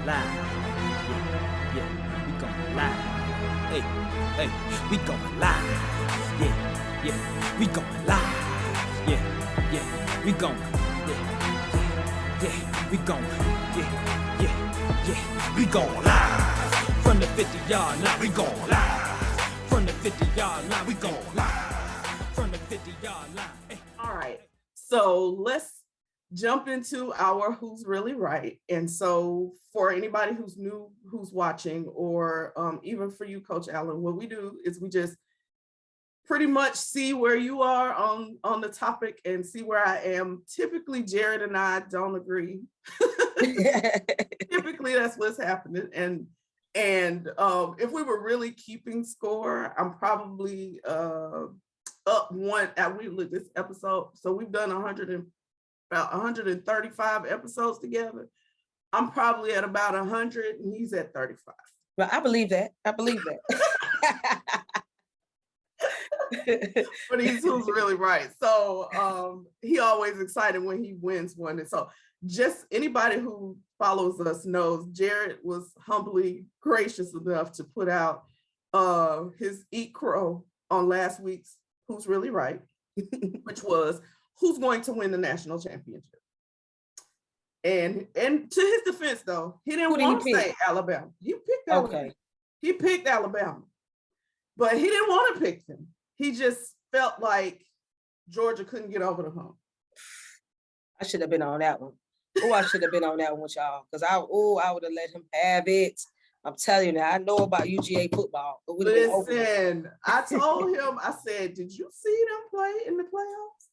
live. Yeah, yeah, we going live. Hey, hey, we going live. Yeah, yeah, we going live. Yeah, yeah, we going. Yeah, yeah, we going. Yeah, yeah, yeah, we going live. From the 50-yard line, we going live. From the 50-yard line, we going live. From the 50-yard line. Hey. All right, so let's jump into our Who's Really Right. And so for anybody who's new, who's watching, or even for you, Coach Allen, what we do is we just pretty much see where you are on the topic and see where I am. Typically, Jarrett and I don't agree. Typically, that's what's happening. And if we were really keeping score, I'm probably up one. We looked this episode, so we've done about 135 episodes together. I'm probably at about 100, and he's at 35. Well, I believe that. But he's Who's Really Right. So he always excited when he wins one. And so just anybody who follows us knows Jarrett was humbly gracious enough to put out his Eat Crow on last week's Who's Really Right, which was who's going to win the national championship. And to his defense, though, he didn't want to say Alabama. You picked Alabama. Okay. He picked Alabama, but he didn't want to pick them. He just felt like Georgia couldn't get over the hump. I should have been on that one. I should have been on that one with y'all, because I would have let him have it. I'm telling you now, I know about UGA football. Listen, I told him, I said, did you see them play in the playoffs?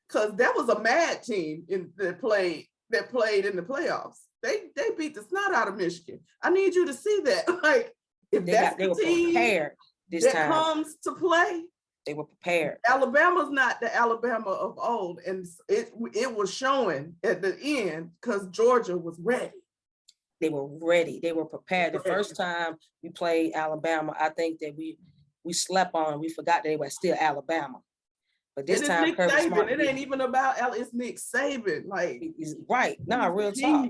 Because that was a mad team that played in the playoffs. They beat the snot out of Michigan. I need you to see that. Like, if they were prepared this time comes to play, they were prepared. Alabama's not the Alabama of old, and it was showing at the end because Georgia was ready. They were ready. They were prepared. The first time we played Alabama, I think that we slept on. We forgot that they were still Alabama. But this time, Nick Saban. It ain't even about it's Nick Saban. Like, right? No, real talk.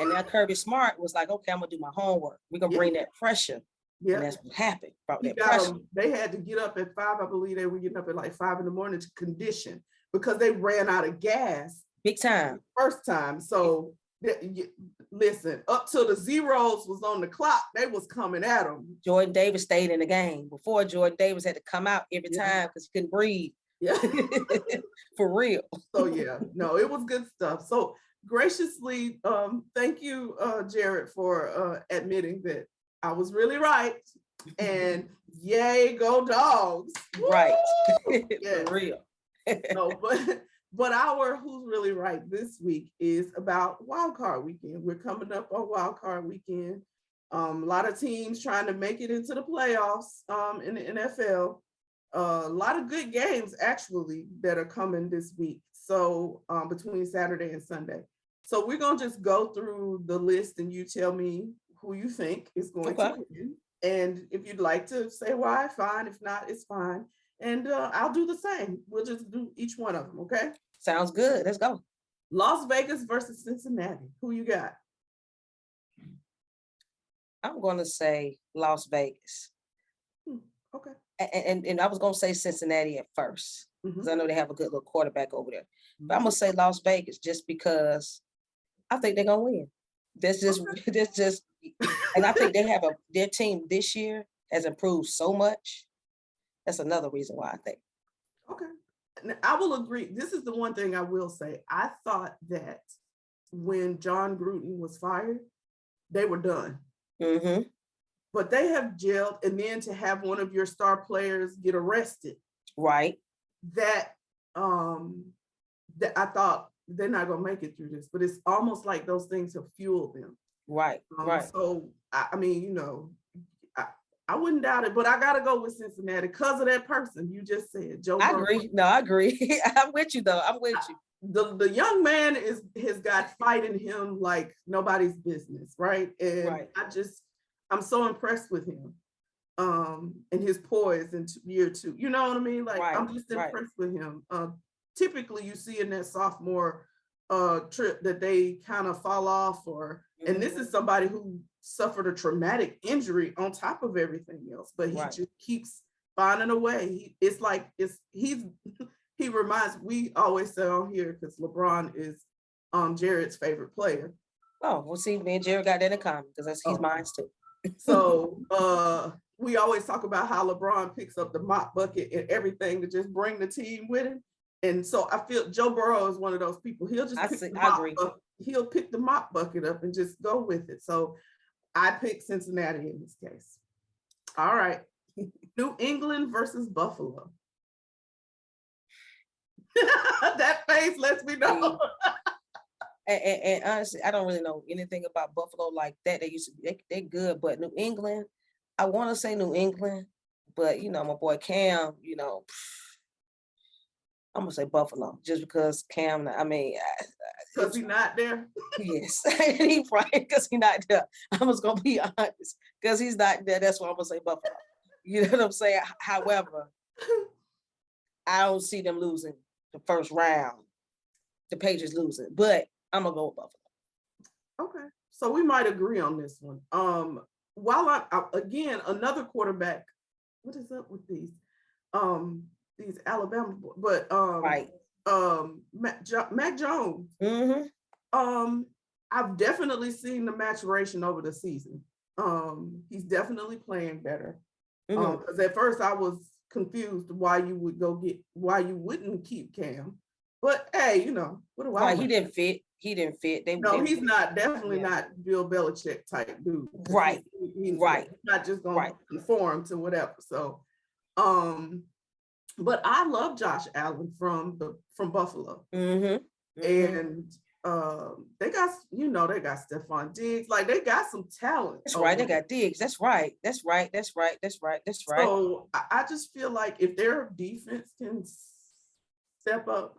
And that Kirby Smart was like, okay, I'm gonna do my homework. We're gonna bring that pressure. Yeah, and that's what happened. Brought that pressure. They had to get up at 5. I believe they were getting up at like 5 in the morning to condition because they ran out of gas. Big time. First time. So listen, up till the zeros was on the clock, they was coming at them. Jordan Davis stayed in the game. Before, Jordan Davis had to come out every time because he couldn't breathe. Yeah. For real. So yeah, no, it was good stuff. So graciously, thank you, Jarrett, for admitting that I was really right. And yay, go Dogs. Right. Yes. For real. No, but our Who's Really Right this week is about Wild Card Weekend. We're coming up on Wild Card Weekend. A lot of teams trying to make it into the playoffs in the NFL. A lot of good games actually that are coming this week. So between Saturday and Sunday. So we're gonna just go through the list and you tell me who you think is going to win. And if you'd like to say why, fine. If not, it's fine. And I'll do the same. We'll just do each one of them, okay? Sounds good. Let's go. Las Vegas versus Cincinnati. Who you got? I'm going to say Las Vegas. Okay. And I was going to say Cincinnati at first, because I know they have a good little quarterback over there. But I'm going to say Las Vegas just because I think they're going to win. That's just, and I think they have their team this year has improved so much. That's another reason why I think. Okay. I will agree. This is the one thing I will say. I thought that when John Gruden was fired, they were done. Mm-hmm. But they have gelled, and then to have one of your star players get arrested. Right. That I thought they're not going to make it through this, but it's almost like those things have fueled them. Right. Right. So, I mean, I wouldn't doubt it, but I got to go with Cincinnati because of that person you just said, Joe. I agree. No, I agree. I'm with you, though. I'm with you. The young man has got fight in him like nobody's business, right? And I'm so impressed with him and his poise in year 2. You know what I mean? Like, I'm just impressed with him. Typically, you see in that sophomore trip that they kind of fall off or And this is somebody who suffered a traumatic injury on top of everything else, but he just keeps finding a way. He reminds, we always say on here, because LeBron is Jarrett's favorite player. Oh, well, see, me and Jarrett got that in common because he's mine too. So we always talk about how LeBron picks up the mop bucket and everything to just bring the team with him. And so I feel Joe Burrow is one of those people. He'll just he'll pick the mop bucket up and just go with it. So I pick Cincinnati in this case. All right. New England versus Buffalo. That face lets me know. And honestly, I don't really know anything about Buffalo like that. They used to be, they're good, but New England, I want to say New England, but my boy Cam, I'm gonna say Buffalo just because Cam. Because he's not there. Yes, he probably because he's not there. I was gonna be honest because he's not there. That's why I'm gonna say Buffalo. You know what I'm saying? However, I don't see them losing the first round. The Patriots losing, but I'm gonna go with Buffalo. Okay, so we might agree on this one. While I again another quarterback. What is up with these Alabama boys? But right. Mac Jones. Mm-hmm. I've definitely seen the maturation over the season. He's definitely playing better. Because at first I was confused why you wouldn't keep Cam. But hey, what do I? Right, he didn't fit. He's not definitely not Bill Belichick type dude. Right. He's not just gonna conform to whatever. So, but I love Josh Allen from Buffalo. Mm-hmm. And they got Stephon Diggs. Like they got some talent. That's right. They got Diggs. That's right. So I just feel like if their defense can step up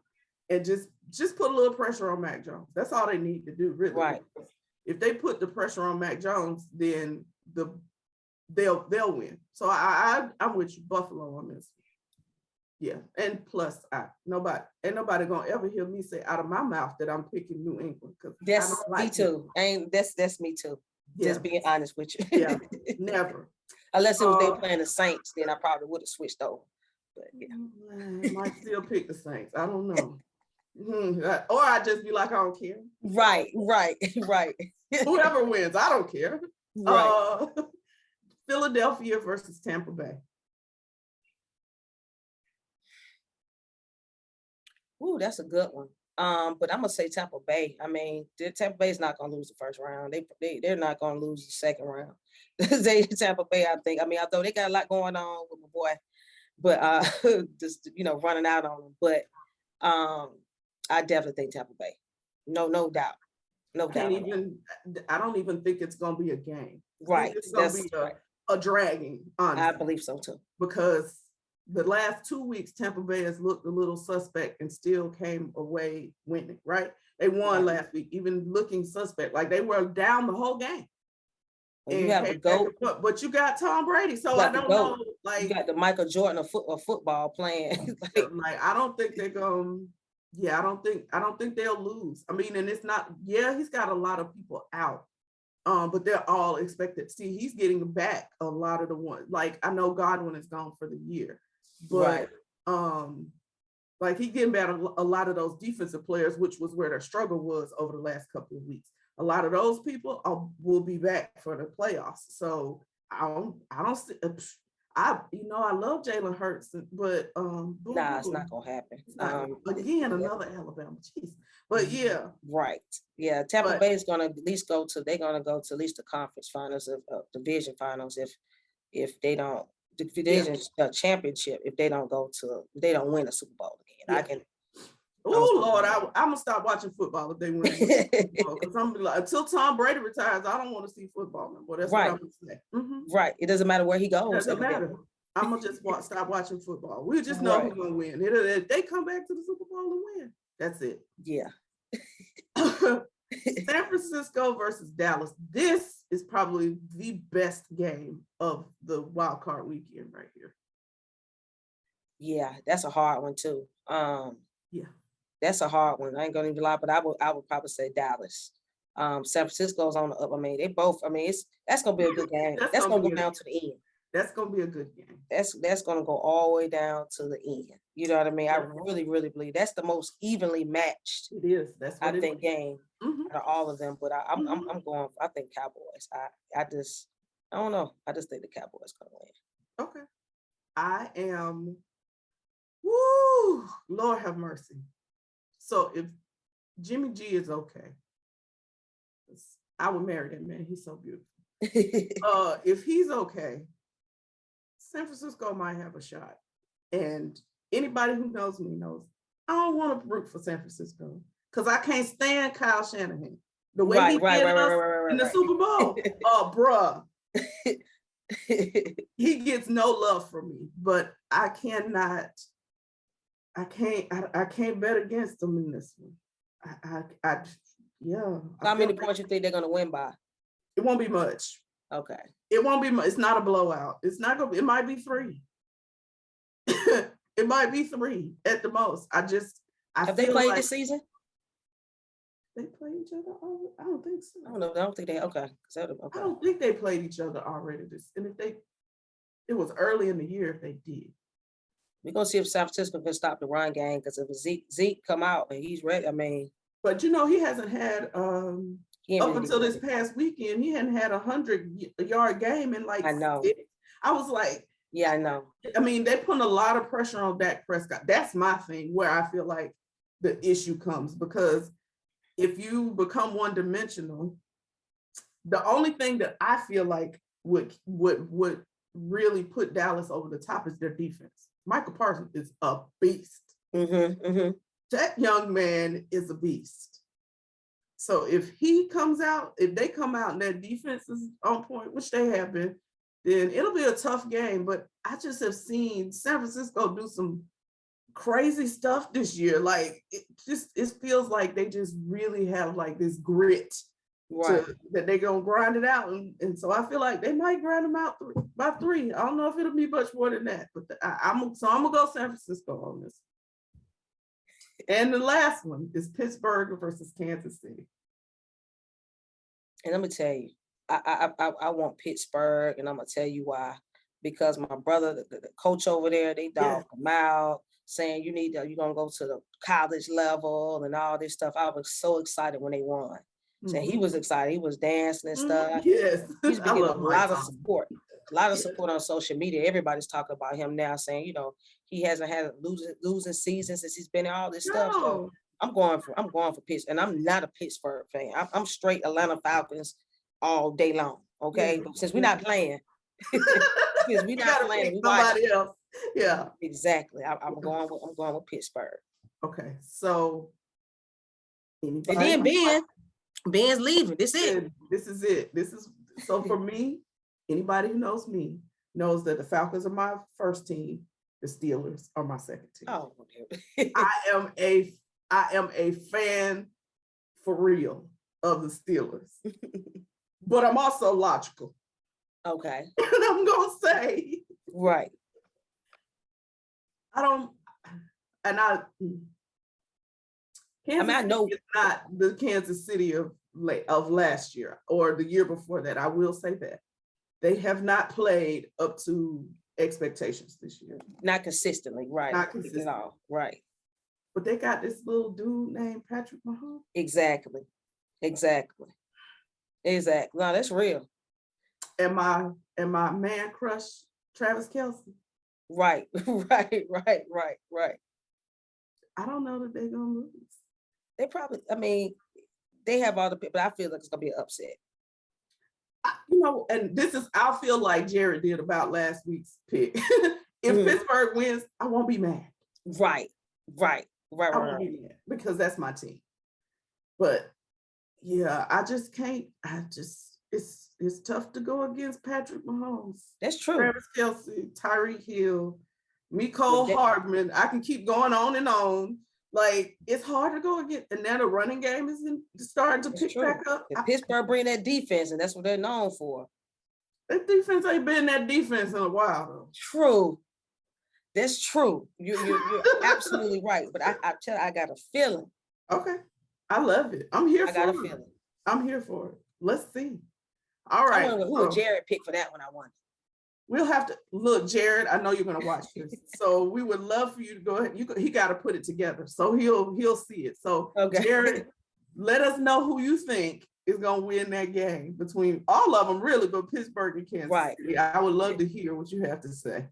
and just put a little pressure on Mac Jones, that's all they need to do, really. Right. If they put the pressure on Mac Jones, then they'll win. So I'm with you, Buffalo, on this. Yeah, and plus, nobody gonna ever hear me say out of my mouth that I'm picking New England, because that's me too. That's me too. Yeah. Just being honest with you. Yeah, never. Unless it was they playing the Saints, then I probably would have switched over. But yeah, I might still pick the Saints. I don't know. Or I just be like, I don't care. Right. Whoever wins, I don't care. Right. Philadelphia versus Tampa Bay. Ooh, that's a good one. But I'm gonna say Tampa Bay. I mean, Tampa Bay is not gonna lose the first round. They're not gonna lose the second round. Tampa Bay, I think. I mean, although they got a lot going on with my boy, but just running out on them. But I definitely think Tampa Bay. No doubt. I don't even think it's gonna be a game. Right. It's gonna be a dragging. Honestly, I believe so too. Because the last 2 weeks, Tampa Bay has looked a little suspect and still came away winning, right? They won last week, even looking suspect. Like they were down the whole game. And you have to go. But you got Tom Brady. So I don't know. Like you got the Michael Jordan of football playing. like I don't think they're going I don't think they'll lose. I mean, and it's not, he's got a lot of people out. But they're all expected. See, he's getting back a lot of the ones. Like I know Godwin is gone for the year. But like he's getting back a lot of those defensive players, which was where their struggle was over the last couple of weeks. A lot of those people will be back for the playoffs. So I don't see. I love Jalen Hurts, but it's not gonna happen. Again, another Alabama. Jeez. But yeah, right. Yeah, Tampa Bay is gonna at least go to the conference finals of division finals if they don't. The division championship if they don't win a Super Bowl again. Lord, I'm gonna stop watching football if they win. Because I'm like, until Tom Brady retires, I don't want to see football anymore. That's what I'm gonna say. Mm-hmm. Right. It doesn't matter where he goes. It doesn't matter. I'm gonna just stop watching football. We just know who's gonna win. If they come back to the Super Bowl and win, that's it. Yeah. San Francisco versus Dallas. This is probably the best game of the wild card weekend right here. Yeah, that's a hard one too. That's a hard one. I ain't gonna even lie, but I would probably say Dallas. San Francisco's on the up. I mean, they both. I mean, that's gonna be a good game. That's gonna go down to the end. That's gonna be a good game. That's gonna go all the way down to the end. You know what I mean? I really, really believe that's the most evenly matched. It is. That's what I think game out of all of them. But I'm going. I think Cowboys. I don't know. I just think the Cowboys gonna win. Okay. I am. Woo! Lord have mercy. So if Jimmy G is okay, I would marry that man. He's so beautiful. If he's okay, San Francisco might have a shot. And anybody who knows me knows I don't want to root for San Francisco because I can't stand Kyle Shanahan. The way he did us in the Super Bowl. Oh, bruh. He gets no love from me, but I can't bet against him in this one. How many points you think they're gonna win by? It won't be much. Okay. It won't be much. It's not a blowout. It's not gonna. It might be 3. It might be 3 at the most. Have they played this season? They played each other already? I don't think so. I don't know. I don't think they. Okay. I don't think they played each other already. And it was early in the year if they did. We're gonna see if San Francisco can stop the run game because if Zeke come out and he's ready, I mean. But he hasn't had up until this past weekend, he hadn't had 100-yard game in like. I know. I was like. Yeah, I know. I mean, they put a lot of pressure on Dak Prescott. That's my thing where I feel like the issue comes because if you become one-dimensional, the only thing that I feel like would really put Dallas over the top is their defense. Michael Parsons is a beast. That young man is a beast. So if they come out and their defense is on point, which they have been, then it'll be a tough game. But I just have seen San Francisco do some crazy stuff this year. Like it feels like they just really have like this grit that they're gonna grind it out. And so I feel like they might grind them out by 3. I don't know if it'll be much more than that, but I'm gonna go San Francisco on this. And the last one is Pittsburgh versus Kansas City. And I'm gonna tell you, I want Pittsburgh, and I'm gonna tell you why. Because my brother, the coach over there, they dog him out, saying you're gonna go to the college level and all this stuff. I was so excited when they won. So he was excited. He was dancing and stuff. Yes, he's been getting a lot of support. A lot of support on social media. Everybody's talking about him now, saying, he hasn't had a losing season since he's been in all this stuff. So I'm going for Pittsburgh, and I'm not a Pittsburgh fan. I'm straight Atlanta Falcons all day long. Okay, but since we're not playing, we somebody else. Yeah, exactly. I'm going with Pittsburgh. Okay, so and then Ben's leaving. This is it. This is so for me. Anybody who knows me knows that the Falcons are my first team. The Steelers are my second team. Oh, I am a fan for real of the Steelers, but I'm also logical. Okay. And I'm gonna say right. I know it's not the Kansas City of last year or the year before that. I will say that. They have not played up to expectations this year. Not consistently, right. Not consistently. No, right. But they got this little dude named Patrick Mahomes. Exactly. No, that's real. And my man crush, Travis Kelce. Right. I don't know that they're gonna lose. They probably, they have all the, but I feel like it's gonna be an upset. And I feel like Jarrett did about last week's pick. If Pittsburgh wins, I won't be mad. Right. I won't be mad because that's my team. But yeah, I just can't. It's tough to go against Patrick Mahomes. That's true. Travis Kelce, Tyreek Hill, Mecole Hardman. I can keep going on and on. Like, it's hard to go against, and now the running game is starting to pick back up. And Pittsburgh bring that defense, and that's what they're known for. That defense ain't been that defense in a while, though. True. That's true. You're absolutely right. But I tell you, I got a feeling. Okay. I love it. I'm here for it. I'm here for it. Let's see. All right. I wonder who Jarrett picked for that one. I wonder. We'll have to look, Jared. I know you're gonna watch this, so we would love for you to go ahead. He got to put it together, so he'll see it. So, Okay. Jared, let us know who you think is gonna win that game between all of them, really, but Pittsburgh and Kansas City. I would love to hear what you have to say.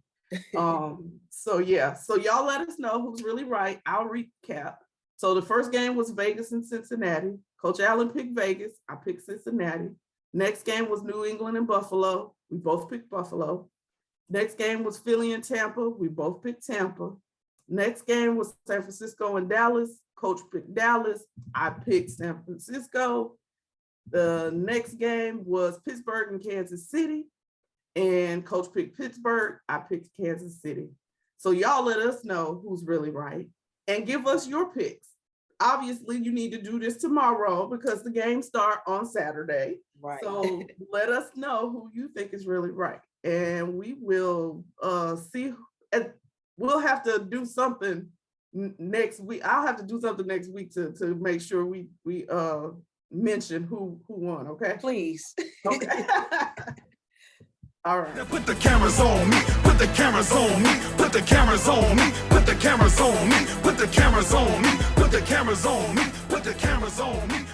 So yeah, so y'all let us know who's really right. I'll recap. So the first game was Vegas and Cincinnati. Coach Allen picked Vegas. I picked Cincinnati. Next game was New England and Buffalo. We both picked Buffalo. Next game was Philly and Tampa. We both picked Tampa. Next game was San Francisco and Dallas. Coach picked Dallas. I picked San Francisco. The next game was Pittsburgh and Kansas City. And Coach picked Pittsburgh. I picked Kansas City. So y'all let us know who's really right and give us your picks. Obviously, you need to do this tomorrow because the games start on Saturday. Right. So let us know who you think is really right. And we will see. And we'll have to do something next week. I'll have to do something next week to make sure we mention who won, okay? Please. Okay. All right. Now put the cameras on me, put the cameras on me, put the cameras on me, put the cameras on me, put the cameras on me, put the cameras on me, put the cameras on me.